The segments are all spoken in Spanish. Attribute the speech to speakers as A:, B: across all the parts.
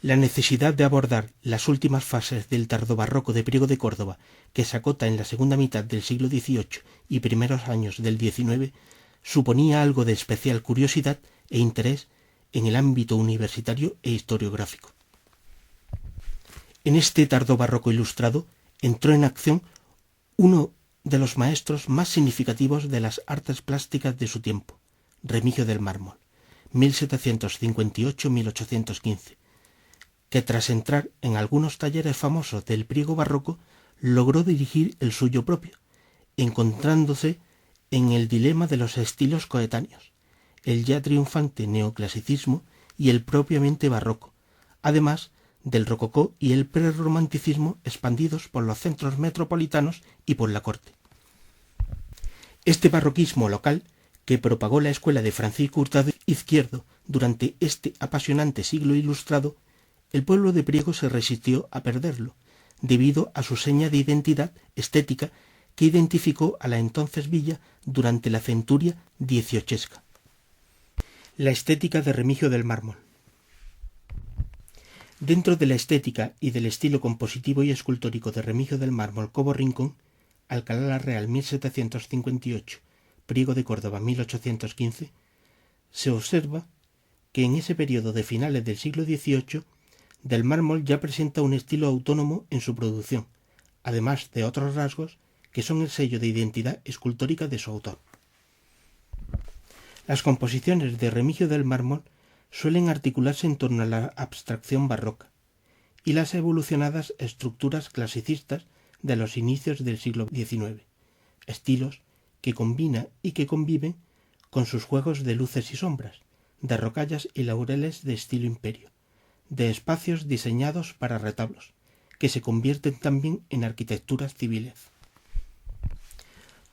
A: La necesidad de abordar las últimas fases del tardobarroco de Priego de Córdoba, que se acota en la segunda mitad del siglo XVIII y primeros años del XIX, suponía algo de especial curiosidad e interés en el ámbito universitario e historiográfico. En este tardobarroco ilustrado entró en acción uno de los maestros más significativos de las artes plásticas de su tiempo, Remigio del Mármol, 1758-1815, que tras entrar en algunos talleres famosos del Priego barroco, logró dirigir el suyo propio, encontrándose en el dilema de los estilos coetáneos, el ya triunfante neoclasicismo y el propiamente barroco, además del rococó y el prerromanticismo expandidos por los centros metropolitanos y por la corte. Este barroquismo local, que propagó la escuela de Francisco Hurtado Izquierdo durante este apasionante siglo ilustrado, el pueblo de Priego se resistió a perderlo, debido a su seña de identidad estética que identificó a la entonces villa durante la centuria dieciochesca. La estética de Remigio del Mármol. Dentro de la estética y del estilo compositivo y escultórico de Remigio del Mármol Cobo Rincón, Alcalá la Real 1758, Priego de Córdoba 1815, se observa que en ese periodo de finales del siglo XVIII del mármol ya presenta un estilo autónomo en su producción, además de otros rasgos que son el sello de identidad escultórica de su autor. Las composiciones de Remigio del Mármol suelen articularse en torno a la abstracción barroca y las evolucionadas estructuras clasicistas de los inicios del siglo XIX, estilos que combina y que conviven con sus juegos de luces y sombras, de rocallas y laureles de estilo imperio, de espacios diseñados para retablos, que se convierten también en arquitecturas civiles.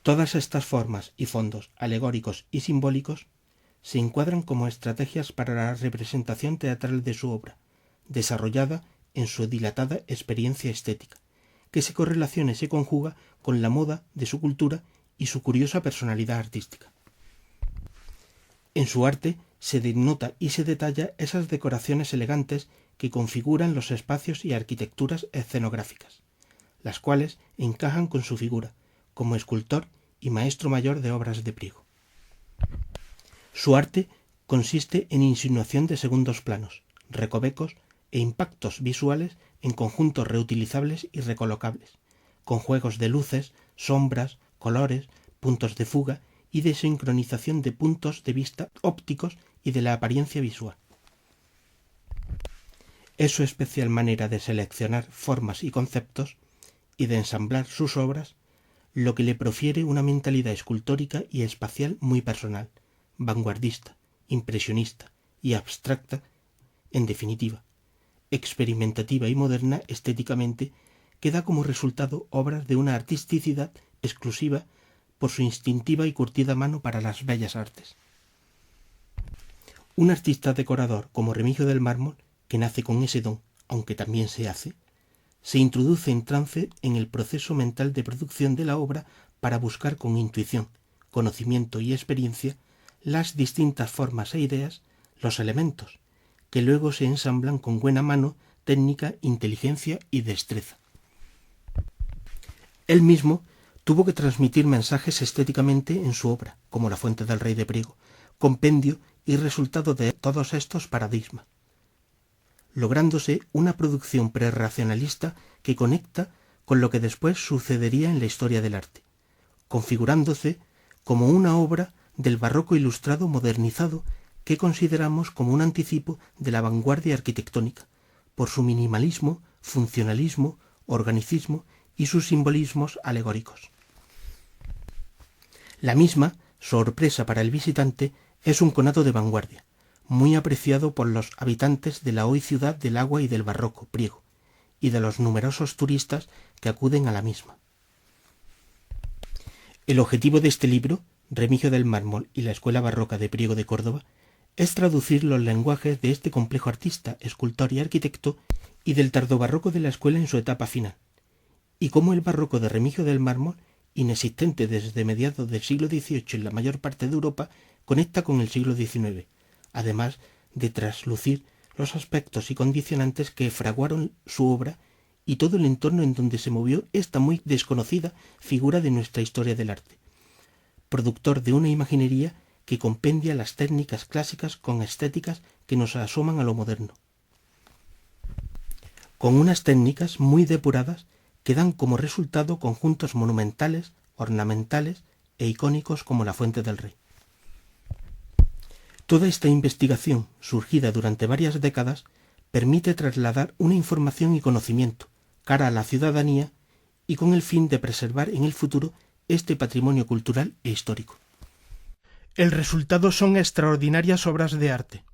A: Todas estas formas y fondos alegóricos y simbólicos se encuadran como estrategias para la representación teatral de su obra, desarrollada en su dilatada experiencia estética, que se correlaciona y se conjuga con la moda de su cultura y su curiosa personalidad artística. En su arte se denota y se detalla esas decoraciones elegantes que configuran los espacios y arquitecturas escenográficas, las cuales encajan con su figura como escultor y maestro mayor de obras de Priego. Su arte consiste en insinuación de segundos planos, recovecos e impactos visuales en conjuntos reutilizables y recolocables, con juegos de luces, sombras, colores, puntos de fuga y de sincronización de puntos de vista ópticos y de la apariencia visual. Es su especial manera de seleccionar formas y conceptos y de ensamblar sus obras lo que le profiere una mentalidad escultórica y espacial muy personal, vanguardista, impresionista y abstracta, en definitiva, experimentativa y moderna estéticamente, que da como resultado obras de una artisticidad exclusiva por su instintiva y curtida mano para las bellas artes. Un artista decorador como Remigio del Mármol, que nace con ese don, aunque también se hace, se introduce en trance en el proceso mental de producción de la obra para buscar con intuición, conocimiento y experiencia las distintas formas e ideas, los elementos, que luego se ensamblan con buena mano, técnica, inteligencia y destreza. Él mismo tuvo que transmitir mensajes estéticamente en su obra, como La Fuente del Rey de Priego, compendio y resultado de todos estos paradigmas, lográndose una producción prerracionalista que conecta con lo que después sucedería en la historia del arte, configurándose como una obra del barroco ilustrado modernizado que consideramos como un anticipo de la vanguardia arquitectónica, por su minimalismo, funcionalismo, organicismo y sus simbolismos alegóricos. La misma, sorpresa para el visitante, es un conato de vanguardia, muy apreciado por los habitantes de la hoy ciudad del agua y del barroco, Priego, y de los numerosos turistas que acuden a la misma. El objetivo de este libro, Remigio del Mármol y la Escuela Barroca de Priego de Córdoba, es traducir los lenguajes de este complejo artista, escultor y arquitecto y del tardobarroco de la escuela en su etapa final, y cómo el barroco de Remigio del Mármol, inexistente desde mediados del siglo XVIII en la mayor parte de Europa, conecta con el siglo XIX, además de traslucir los aspectos y condicionantes que fraguaron su obra y todo el entorno en donde se movió esta muy desconocida figura de nuestra historia del arte, productor de una imaginería que compendia las técnicas clásicas con estéticas que nos asoman a lo moderno, con unas técnicas muy depuradas que dan como resultado conjuntos monumentales, ornamentales e icónicos como la Fuente del Rey. Toda esta investigación, surgida durante varias décadas, permite trasladar una información y conocimiento cara a la ciudadanía y con el fin de preservar en el futuro este patrimonio cultural e histórico. El resultado son extraordinarias obras de arte,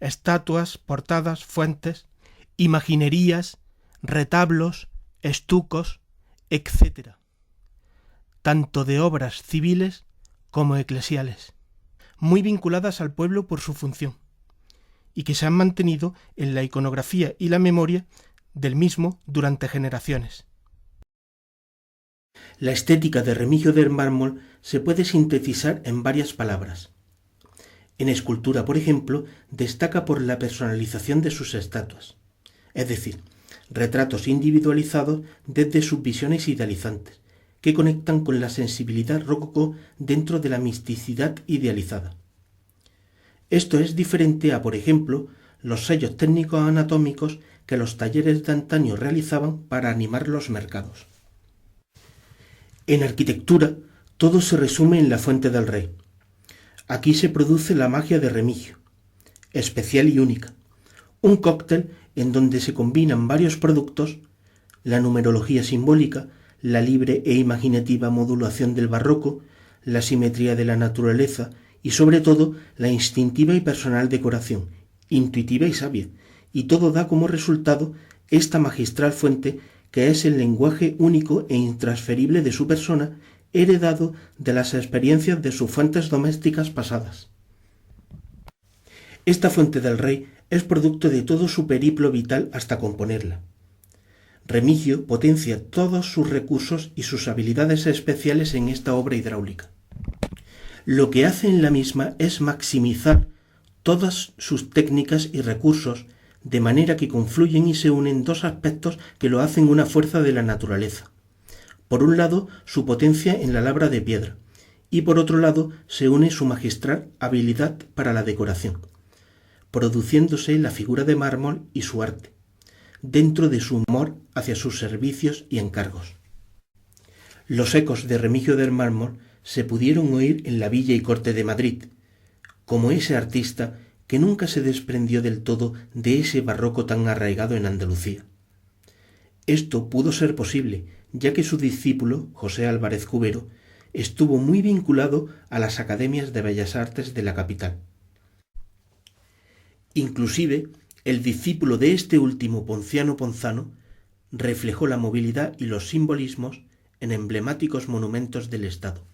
A: estatuas, portadas, fuentes, imaginerías, retablos, estucos, etc., tanto de obras civiles como eclesiales, muy vinculadas al pueblo por su función, y que se han mantenido en la iconografía y la memoria del mismo durante generaciones. La estética de Remigio del Mármol se puede sintetizar en varias palabras. En escultura, por ejemplo, destaca por la personalización de sus estatuas, es decir, retratos individualizados desde sus visiones idealizantes, que conectan con la sensibilidad rococó dentro de la misticidad idealizada. Esto es diferente a, por ejemplo, los sellos técnicos anatómicos que los talleres de antaño realizaban para animar los mercados. En arquitectura, todo se resume en la Fuente del Rey. Aquí se produce la magia de Remigio, especial y única, un cóctel en donde se combinan varios productos, la numerología simbólica, la libre e imaginativa modulación del barroco, la simetría de la naturaleza y sobre todo la instintiva y personal decoración, intuitiva y sabia, y todo da como resultado esta magistral fuente que es el lenguaje único e intransferible de su persona, heredado de las experiencias de sus fuentes domésticas pasadas. Esta Fuente del Rey es producto de todo su periplo vital hasta componerla. Remigio potencia todos sus recursos y sus habilidades especiales en esta obra hidráulica. Lo que hace en la misma es maximizar todas sus técnicas y recursos, de manera que confluyen y se unen dos aspectos que lo hacen una fuerza de la naturaleza. Por un lado, su potencia en la labra de piedra, y por otro lado se une su magistral habilidad para la decoración, produciéndose la figura de mármol y su arte, dentro de su humor hacia sus servicios y encargos. Los ecos de Remigio del Mármol se pudieron oír en la Villa y Corte de Madrid, como ese artista que nunca se desprendió del todo de ese barroco tan arraigado en Andalucía. Esto pudo ser posible, ya que su discípulo, José Álvarez Cubero, estuvo muy vinculado a las academias de bellas artes de la capital. Inclusive, el discípulo de este último, Ponciano Ponzano, reflejó la movilidad y los simbolismos en emblemáticos monumentos del Estado.